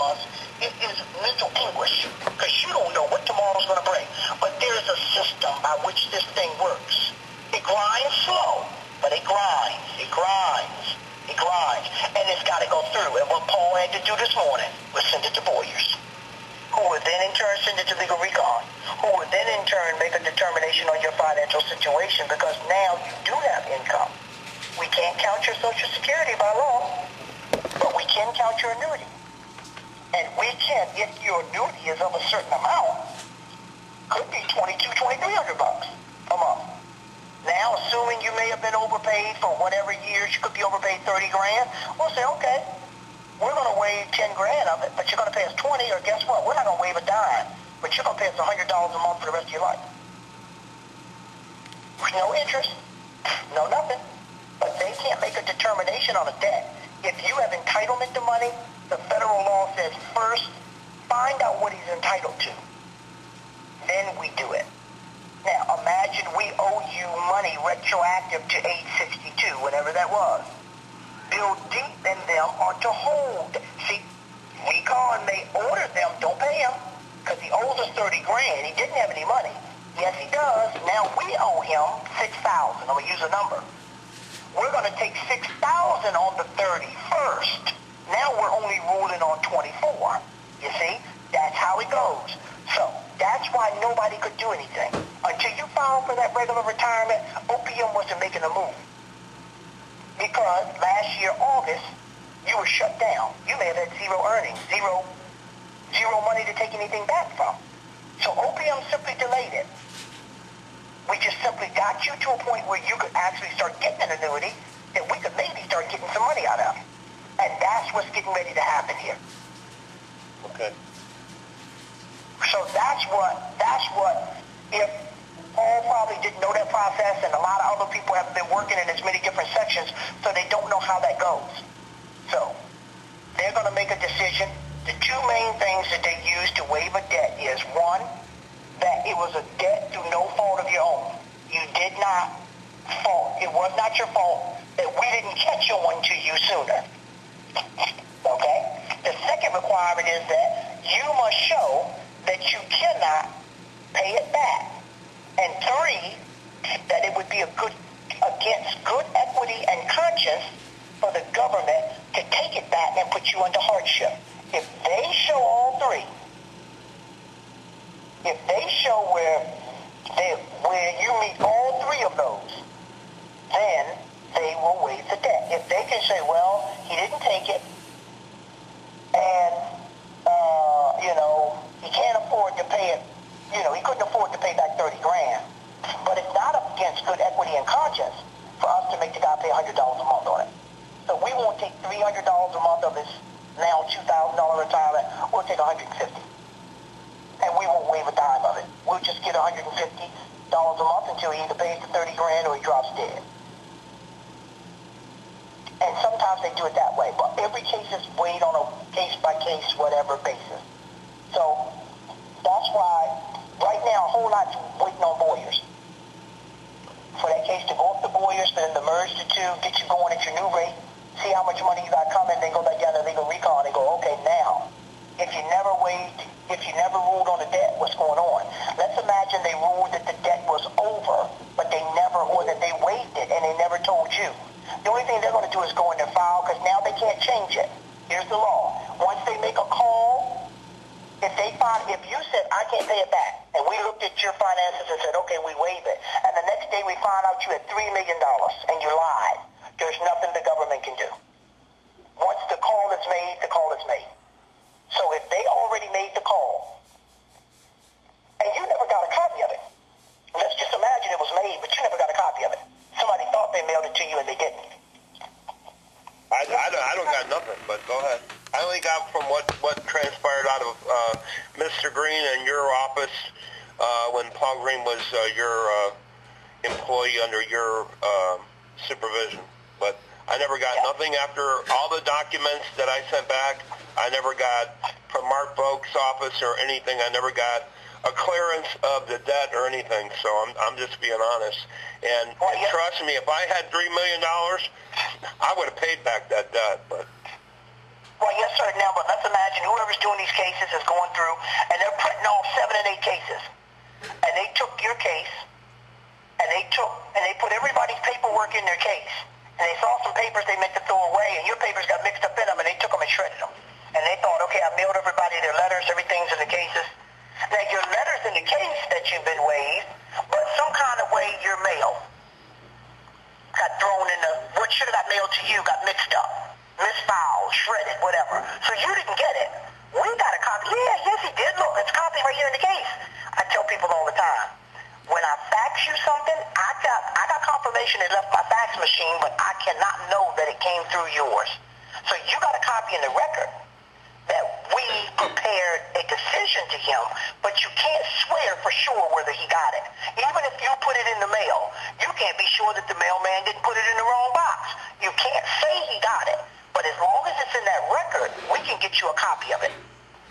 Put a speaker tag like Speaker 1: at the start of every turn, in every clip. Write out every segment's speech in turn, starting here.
Speaker 1: months, it is mental anguish because you don't know what tomorrow's going to bring. But there's a system by which this thing works. It grinds slow, but it grinds. It grinds. It grinds. And it's got to go through. And what Paul had to do this morning was send it to Boyers, who would then in turn send it to Legal Recon, who would then in turn make a determination on your financial situation because now you do have income. We can't count your Social Security by law, but we can count your annuity. And we can, if your annuity is of a certain amount, could be $2,300 a month. Now, assuming you may have been overpaid for whatever years, you could be overpaid 30 grand, we'll say, okay, we're going to waive 10 grand of it, but you're going to pay us 20, or guess what? We're not going to waive a dime, but you're going to pay us $100 a month for the rest of your life. No interest, no nothing. But they can't make a determination on a debt. If you have entitlement to money, the federal law says first, find out what he's entitled to. Then we do it. Now, imagine we owe you money retroactive to age 62, whenever that was. Bill Deep and them are to hold. See, Recon may order them, don't pay him, because he owes us 30 grand. He didn't have any money. Yes, he does. Now we owe him 6,000. I'm going to use a number. We're going to take 6,000 on the 31st. Now we're only ruling on 24. You see? That's how it goes. So that's why nobody could do anything. Until you filed for that regular retirement, OPM wasn't making a move. Because last year, August, you were shut down. You may have had zero earnings, zero money to take anything back from. So OPM simply delayed it. We just simply got you to a point where you could actually start getting an annuity that we could maybe start getting some money out of. And that's what's getting ready to happen here.
Speaker 2: Okay.
Speaker 1: So that's what, if Paul probably didn't know that process, and a lot of other people have been working in as many different sections, so they don't know how that goes. So they're going to make a decision. The two main things that they use to waive a debt is, one, that it was a debt through no fault of your own. You did not fault. It was not your fault that we didn't catch on to you sooner. Okay? The second requirement is that you must show that you cannot pay it back. And three, that it would be against good equity and conscience for the government to take it back and put you under hardship. If they show all three, if they show where you meet all three of those, then they will waive the debt. If they can say, well, he didn't take it, and, he can't afford to pay it, he couldn't afford to pay back 30 grand. But it's not against good equity and conscience for us to make the guy pay $100 a month on it. So we won't take $300 a month of his now $2,000 retirement. We'll take $150. And we won't waive a dime of it. We'll just get $150 a month until he either pays the 30 grand or he drops dead. And sometimes they do it that way. But every case is weighed on a case-by-case, whatever basis. So that's why right now a whole lot's waiting on Boyers. For that case to go up to Boyers, then to merge the two, get you going at your new rate, see how much money you got coming, then go back down to Legal Recon and go, okay, now, if you never ruled on the debt, what's going on? Let's imagine they ruled that the debt was over, but or that they waived it and they never told you. The only thing they're going to do is go in their file because now they can't change it. Here's the law. Once they make a call, if you said, I can't pay it back, and we looked at your finances and said, okay, we waive it, and the next day we found out you had $3 million and you lied, there's nothing the government can do. Once the call is made, the call is made. So if they already made the call, and you never got a copy of it, let's just imagine it was made, but you never got a copy of it. Somebody thought they mailed it to you and they didn't.
Speaker 2: I don't got nothing, but go ahead. I only got from what transpired out of Mr. Green and your office when Paul Green was your employee under your supervision. But I never got nothing after all the documents that I sent back. I never got from Mark Volk's office or anything. I never got a clearance of the debt or anything. So I'm just being honest. And trust me, if I had $3 million, I would have paid back that debt. But
Speaker 1: Well, yes, sir. Now, but let's imagine whoever's doing these cases is going through, and they're printing off 7 and 8 cases. And they took your case, and they put everybody's paperwork in their case. And they saw some papers they meant to throw away, and your papers got mixed up in them, and they took them and shredded them. And they thought, okay, I mailed everybody their letters, everything's in the cases. Now, your letter's in the case that you've been waived, but some kind of way your mail got thrown in the, what should have got mailed to you got mixed up, misfiled, shredded, whatever. So you didn't get it. We got a copy. Yeah, yes, he did. Look, it's a copy right here in the case. I tell people all the time, when I fax you something, I got confirmation it left my fax machine, but I cannot know that it came through yours. So you got a copy in the record that we prepared a decision to him, but you can't swear for sure whether he got it. Even if you put it in the mail, you can't be sure that the mailman didn't put it in the wrong box. You can't say he got it, but as long as it's in that record, we can get you a copy of it.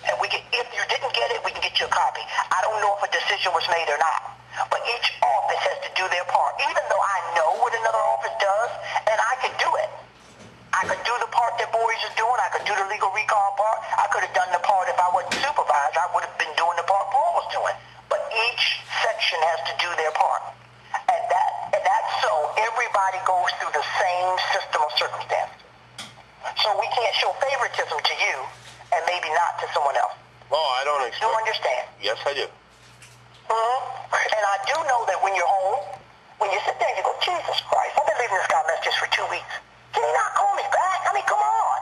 Speaker 1: And if you didn't get it, we can get you a copy. I don't know if a decision was made or not, but each office has to do their part. Even though I know what another office does, and I can do it. I could do the part that Boys is doing. I could do the legal recall part. I could have done the part if I wasn't supervised. I would have been doing the part Paul was doing. But each section has to do their part. And that's so everybody goes through the same system of circumstances. So we can't show favoritism to you and maybe not to someone else.
Speaker 2: Oh, I don't expect.
Speaker 1: You understand?
Speaker 2: Yes, I do.
Speaker 1: Mm-hmm. And I do know that when you're home, when you sit there and you go, Jesus Christ, I've been leaving this guy messages for 2 weeks. Can he not call me back? I mean, come on.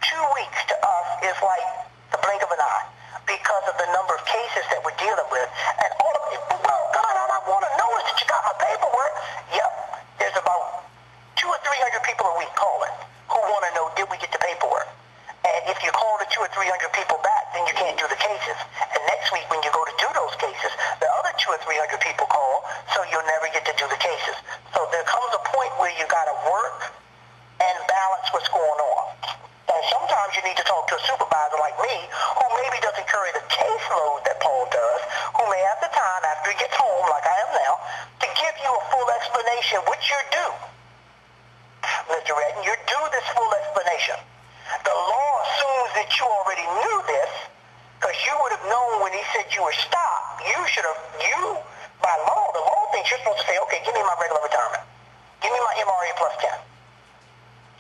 Speaker 1: 2 weeks to us is like the blink of an eye because of the number of cases that we're dealing with. And all of you, well, God, all I want to know is that you got my paperwork. Yep. There's about 200 or 300 people a week calling who want to know, did we get the paperwork? And if you call the 200 or 300 people back, then you can't do the cases. And next week when you go to do those cases, the other 200 or 300 people call, so you'll never get to do the cases. So there comes a point where you got to work and balance what's going on. And sometimes you need to talk to a supervisor like me, who maybe doesn't carry the caseload that Paul does, who may have the time after he gets home, like I am now, to give you a full explanation, which you're due. Mr. Redden, you're due this full explanation. The law assumes that you already knew this, because you would have known when he said you were stopped. By law, the law thinks you're supposed to say, okay, give me my regular retirement. Give me my MRA plus 10.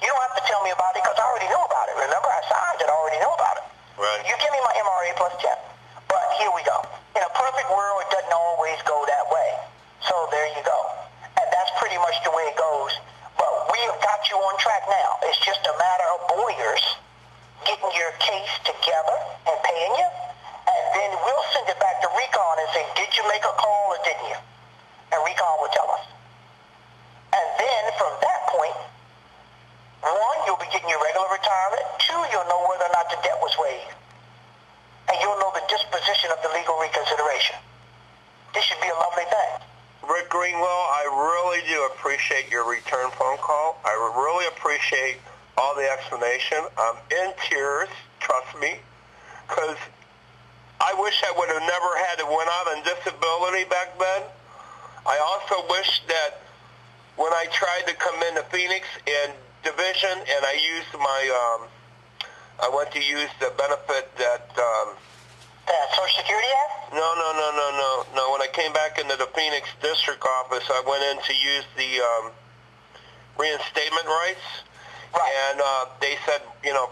Speaker 1: You don't have to tell me about it because I already know about it. Remember, I signed it, I already know about it.
Speaker 2: Right.
Speaker 1: You give me my MRA plus 10. But here we go. In a perfect world, it doesn't always go that way. So there you go. And that's pretty much the way it goes. But we have got you on track now. It's just a matter of lawyers getting your case together and paying you. And then we'll send it back to Recon and say, did you make a call or didn't you? And Recon will tell us. And then from that point, 1, you'll be getting your regular retirement. 2, you'll know whether or not the debt was waived. And you'll know the disposition of the legal reconsideration. This should be a lovely thing.
Speaker 2: Rick Greenwell, I really do appreciate your return phone call. I really appreciate all the explanation. I'm in tears, trust me, because I wish I would have never had to went out on disability back then. I also wish that when I tried to come into Phoenix and division, and I used I went to use the benefit that,
Speaker 1: Social Security Act?
Speaker 2: No. When I came back into the Phoenix district office, I went in to use the reinstatement rights.
Speaker 1: Right.
Speaker 2: And they said,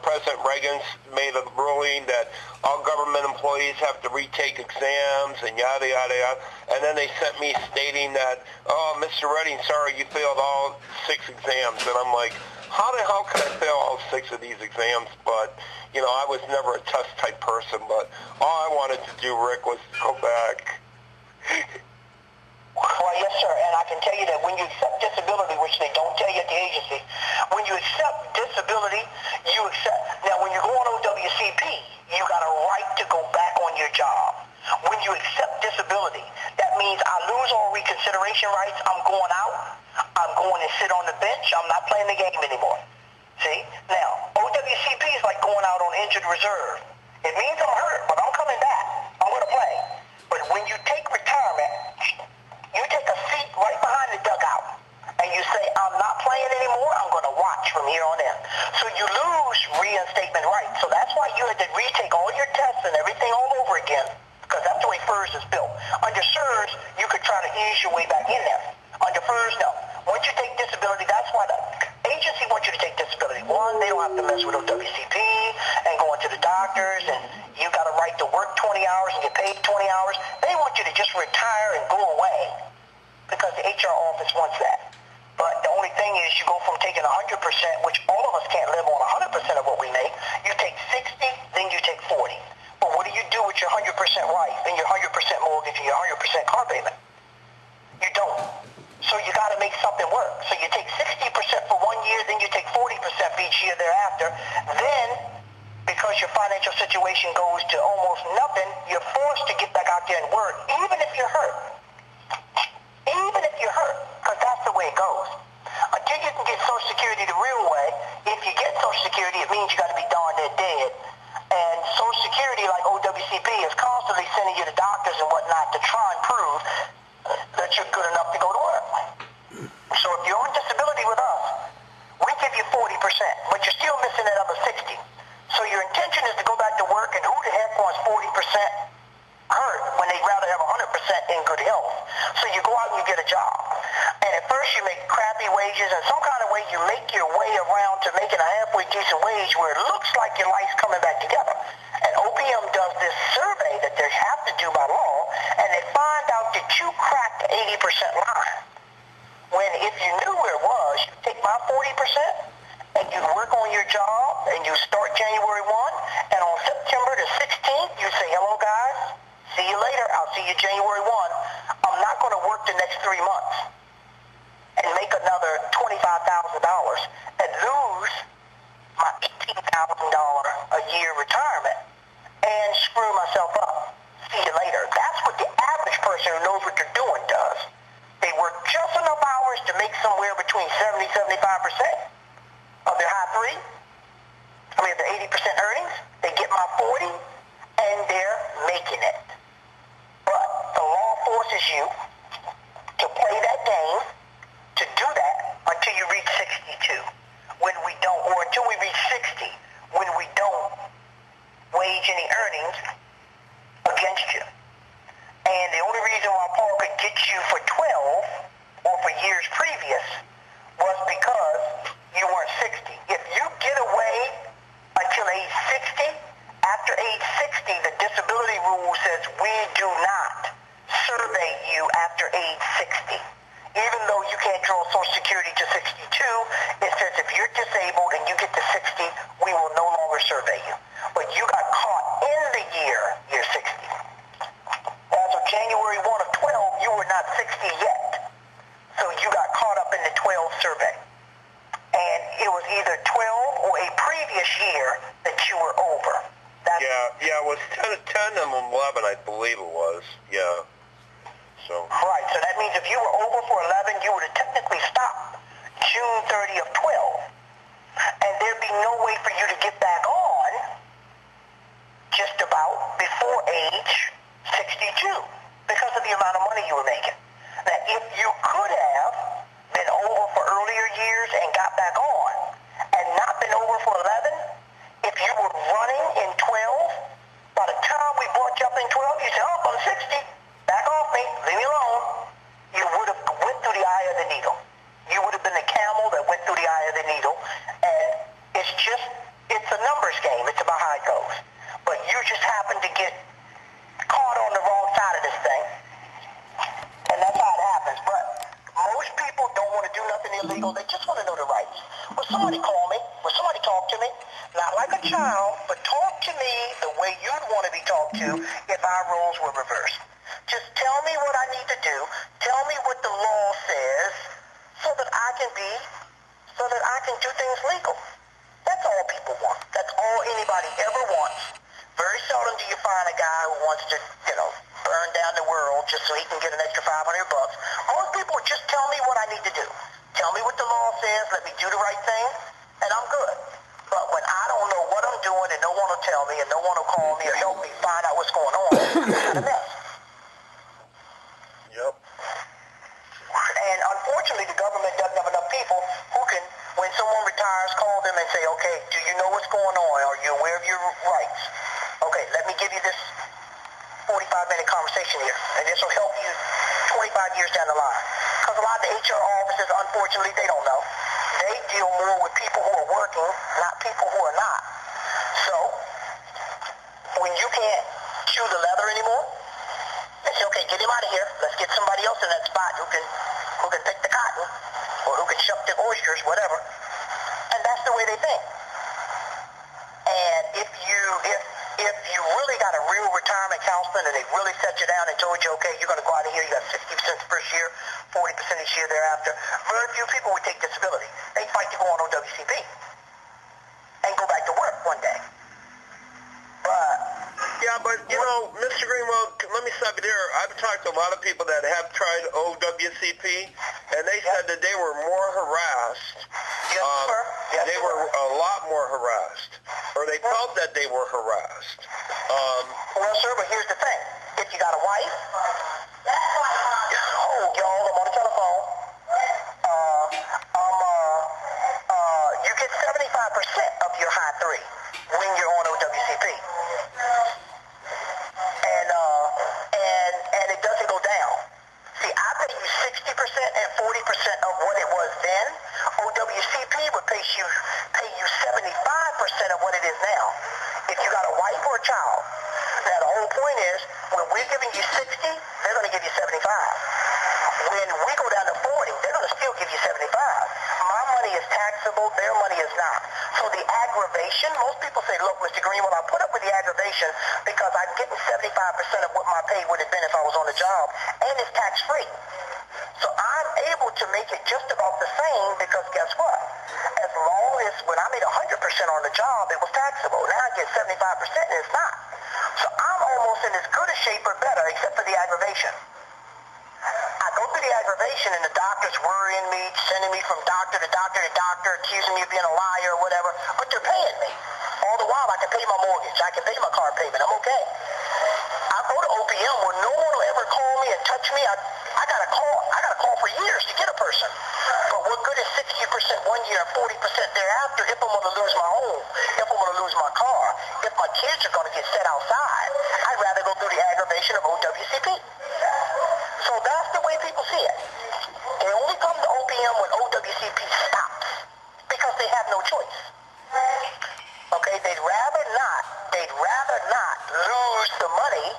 Speaker 2: President Reagan's made a ruling that all government employees have to retake exams and yada, yada, yada. And then they sent me stating that, oh, Mr. Redding, sorry, you failed all 6 exams. And I'm like, how the hell can I fail all 6 of these exams? But, I was never a test type person. But all I wanted to do, Rick, was go back.
Speaker 1: Well, yes, sir. And I can tell you that when you accept disability, which they don't tell you at the agency, when you accept disability, you accept. Now, when you go on OWCP, you got a right to go back on your job. When you accept disability, that means I lose all reconsideration rights. I'm going out. I'm going to sit on the bench. I'm not playing the game anymore. See? Now, OWCP is like going out on injured reserve. It means I'm hurt, but I'm coming back. I'm going to play. But when you take retirement, you take a seat right behind the dugout, and and you say, I'm not playing anymore, I'm going to watch from here on in. So you lose reinstatement rights. So that's why you had to retake all your tests and everything all over again, because that's the way FERS is built. Under SERS, you could try to ease your way back in there. Under FERS, no. Once you take disability, that's why the agency wants you to take disability. One, they don't have to mess with OWCP and going to the doctors, and you got a right to work 20 hours and get paid 20 hours. They want you to just retire and go away because the HR office wants that. But the only thing is you go from taking 100%, which all of us can't live on 100% of what we make, you take 60, then you take 40. But what do you do with your 100% life and your 100% mortgage and your 100% car payment? You don't. So you got to make something work. So you take 60% for 1 year, then you take 40% for each year thereafter. Then, because your financial situation goes to almost nothing, you're forced to get back out there and work, even if you're hurt. Even if you're hurt, because that's the way it goes. Until you can get Social Security the real way, if you get Social Security, it means you got to be darn near dead. And Social Security, like OWCP, is constantly sending you to doctors and whatnot to try and prove that you're good enough to go to work. So if you're on disability with us, we give you 40%, but you're still missing that other 60. So your intention is to go back to work, and who the heck wants 40% hurt when they'd rather have 100% in good health? So you go out and you get a job. And at first you make crappy wages, and some kind of way you make your way around to making a halfway decent wage where it looks like your life's coming back together. And OPM does this survey that they have to do by law, and they find out that you cracked the 80% line. When if you knew where it was, you take my 40% and you work on your job and you start January 1, and on September the 16th, you say, hello guys, see you later, I'll see you January 1. I'm not going to work the next 3 months and make another $25,000 and lose my $18,000 a year retirement and screw myself up. See you later. That's what the average person who knows what they're doing does. They work just enough hours to make somewhere between 70-75% of their of their 80% earnings. They get my 40, and they're making it. But the law forces you to play that game, to do that until you reach 62. When we don't, or until we reach 60, when we don't wage any earnings against you. And the only reason why Paul could get you for 12 or for years previous was because you weren't 60. If you get away until age 60, after age 60, the disability rule says we do not survey you after age 60. Even though you can't draw Social Security to 62, it says if you're disabled and you get to 60, we will no longer survey you. But you got caught in the year 60. As of January 1 of 12, you were not 60 yet. So you got caught up in the 12 survey. And it was either 12 or a previous year that you were over.
Speaker 2: Yeah, it was 10 and 11, I believe it was. Yeah. So.
Speaker 1: Right, so that means if you were over for 11, you would have technically stopped June 30 of 12. And there'd be no way for you to get back on just about before age 62 because of the amount of money you were making. Now, if you could have been over for earlier years and got back on and not been over for 11, if you were running in 12, by the time we brought you up in 12, you said, oh, I'm 60. Back off me, leave me alone. You would have went through the eye of the needle. You would have been the camel that went through the eye of the needle. And it's a numbers game. It's about how it goes. But you just happen to get caught on the wrong side of this thing. And that's how it happens. But most people don't want to do nothing illegal. They just want to know the rights. Will somebody call me? Will somebody talk to me? Not like a child, but talk to me the way you'd want to be talked to if our roles were reversed. Just tell me what I need to do. Tell me what the law says so that I can do things legal. That's all people want. That's all anybody ever wants. Very seldom do you find a guy who wants to, burn down the world just so he can get an extra $500. Most people just tell me what I need to do. Tell me what the law says, let me do the right thing, and I'm good. But when I don't know what I'm doing and no one will tell me and no one will call me or help me find out what's going on, it's a mess.
Speaker 2: Yep.
Speaker 1: And unfortunately, the government government doesn't have enough people who can, when someone retires, call them and say, okay, do you know what's going on? Are you aware of your rights? Okay, let me give you this 45-minute conversation here, and this will help you 25 years down the line. Because a lot of the HR offices, unfortunately, they don't know. They deal more with people who are working, not people who are not. So, when you can't chew the leather anymore, they say, okay, get him out of here. Let's get somebody else in that spot who can pick the cotton, or who can shuck the oysters, whatever. And that's the way they think. And if you really got a real retirement counseling and they really set you down and told you, okay, you're going to go out of here, you got 60% first year, 40% each year thereafter, very few people would take disability. They fight to go on OWCP and go back to work one day.
Speaker 2: But you know, Mr. Greenwell, let me stop you there. I've talked to a lot of people that have tried OWCP, and they said that they were more harassed.
Speaker 1: Yes, sir. Yes,
Speaker 2: they were a lot more harassed, or they felt that they were harassed.
Speaker 1: Well, sir, but here's the thing. If you got a wife, y'all, I'm on the telephone. You get 75% of your high three when you're on OWCP. And it doesn't go down. See, I pay you 60% and 40% of what it was then. OWCP would pay you 75% of what it is now. If you got a wife or a child. Now, the whole point is, when we're giving you 60, they're going to give you 75. When we go down to 40, they're going to still give you 75. My money is taxable, their money is not. So the aggravation, most people say, look, Mr. Greenwell, I put up with the aggravation because I'm getting 75% of what my pay would have been if I was on the job, and it's tax-free. So I'm able to make it just about the same because guess what? As long as when I made 100% on the job, it was taxable. Now I get 75% and it's not. So I'm almost in as good a shape or better except for the aggravation. I go through the aggravation and the doctor's worrying me, sending me from doctor to doctor to doctor, accusing me of being a liar or whatever, but they're paying me. All the while I can pay my mortgage, I can pay my car payment, I'm okay. I go to OPM where no one will ever call me and touch me. I got to call for years to get a person. But what good is 60% one year and 40% thereafter if I'm going to lose my home, if I'm going to lose my car, if my kids are going to get set outside? I'd rather go through the aggravation of OWCP. So that's the way people see it. They only come to OPM when OWCP stops because they have no choice. Okay, they'd rather not lose the money.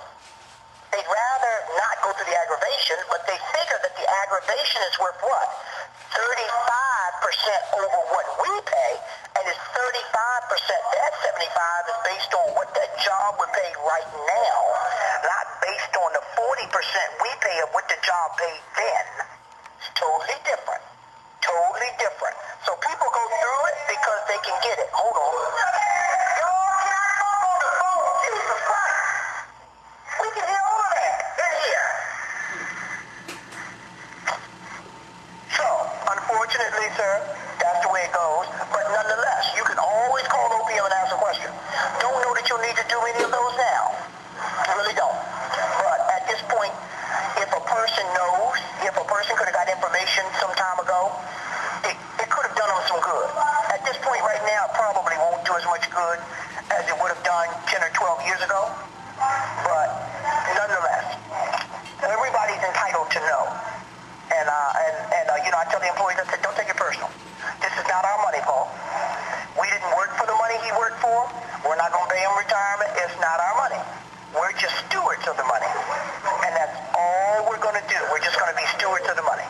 Speaker 1: They'd rather not go through the aggravation, but they figure that the aggravation is worth what? 35% over what we pay, and it's 35%. That 75 is based on what that job would pay right now, not based on the 40% we pay of what the job paid then. It's totally different. Totally different. So people go through it because they can get it. Hold on. Y'all cannot talk on the phone. Jesus Christ. We can hear all of that in here. So, unfortunately, sir, that's the way it goes. But nonetheless, you can always call OPM and ask a question. Don't know that you'll need to do any of those now. Really don't. But at this point, if a person knows, if a person could have got information some time ago, it could have done them some good. At this point right now, it probably won't do as much good as it would have done 10 or 12 years ago. But nonetheless, everybody's entitled to know. And I tell the employees, I said, don't take it personal. This is not our money, Paul. We didn't work for the money he worked for. We're not going to pay him retirement. It's not our money. We're just stewards of the money. And that's all we're going to do. We're just going to be stewards of the money.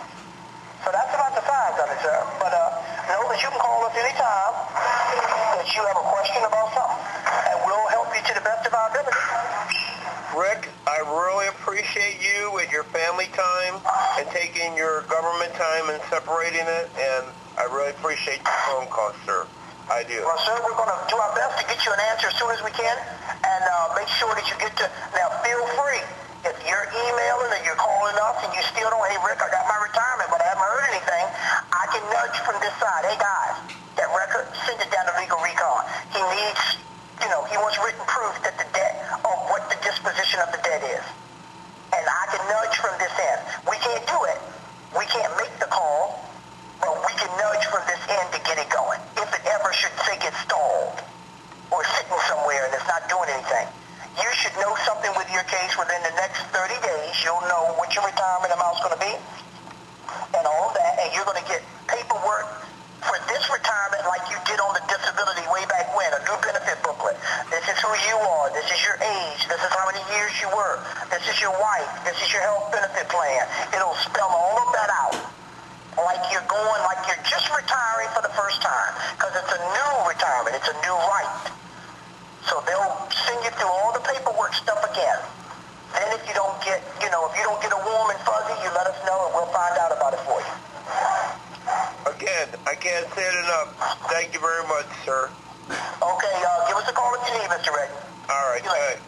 Speaker 1: So that's about the size of it, sir. But know that you can call us anytime that you have a question about something. And we'll help you to the best of our ability.
Speaker 2: Rick, I really appreciate you with your family time and taking your government time and separating it, and I really appreciate your phone call, sir. I do.
Speaker 1: Well, sir, we're going to do our best to get you an answer as soon as we can, and make sure that you get to... Now, feel free. If you're emailing or you're calling us and you still don't, hey, Rick, I got my retirement, but I haven't heard anything, I can nudge from this side. Hey, guys, that record, send it down to Legal Recon. He needs... he wants written proof that the debt, of what the disposition of the debt is. And I can nudge from this end. We can't do it. We can't make the call. to get it going. If it ever should, say, get stalled or sitting somewhere and it's not doing anything. You should know something with your case within the next 30 days. You'll know what your retirement amount's going to be and all of that, and you're going to get paperwork for this retirement like you did on the disability way back when, a new benefit booklet. This is who you are. This is your age. This is how many years you work. This is your wife. This is your health benefit plan. It'll spell all of that out like you're going, like you're just retiring for the first time, because it's a new retirement. It's a new right. So they'll send you through all the paperwork stuff again. Then if you don't get, if you don't get a warm and fuzzy, you let us know and we'll find out about it for you.
Speaker 2: Again, I can't say it enough. Thank you very much, sir.
Speaker 1: Okay, give us a call if you need, Mr. Redden.
Speaker 2: All right, thanks.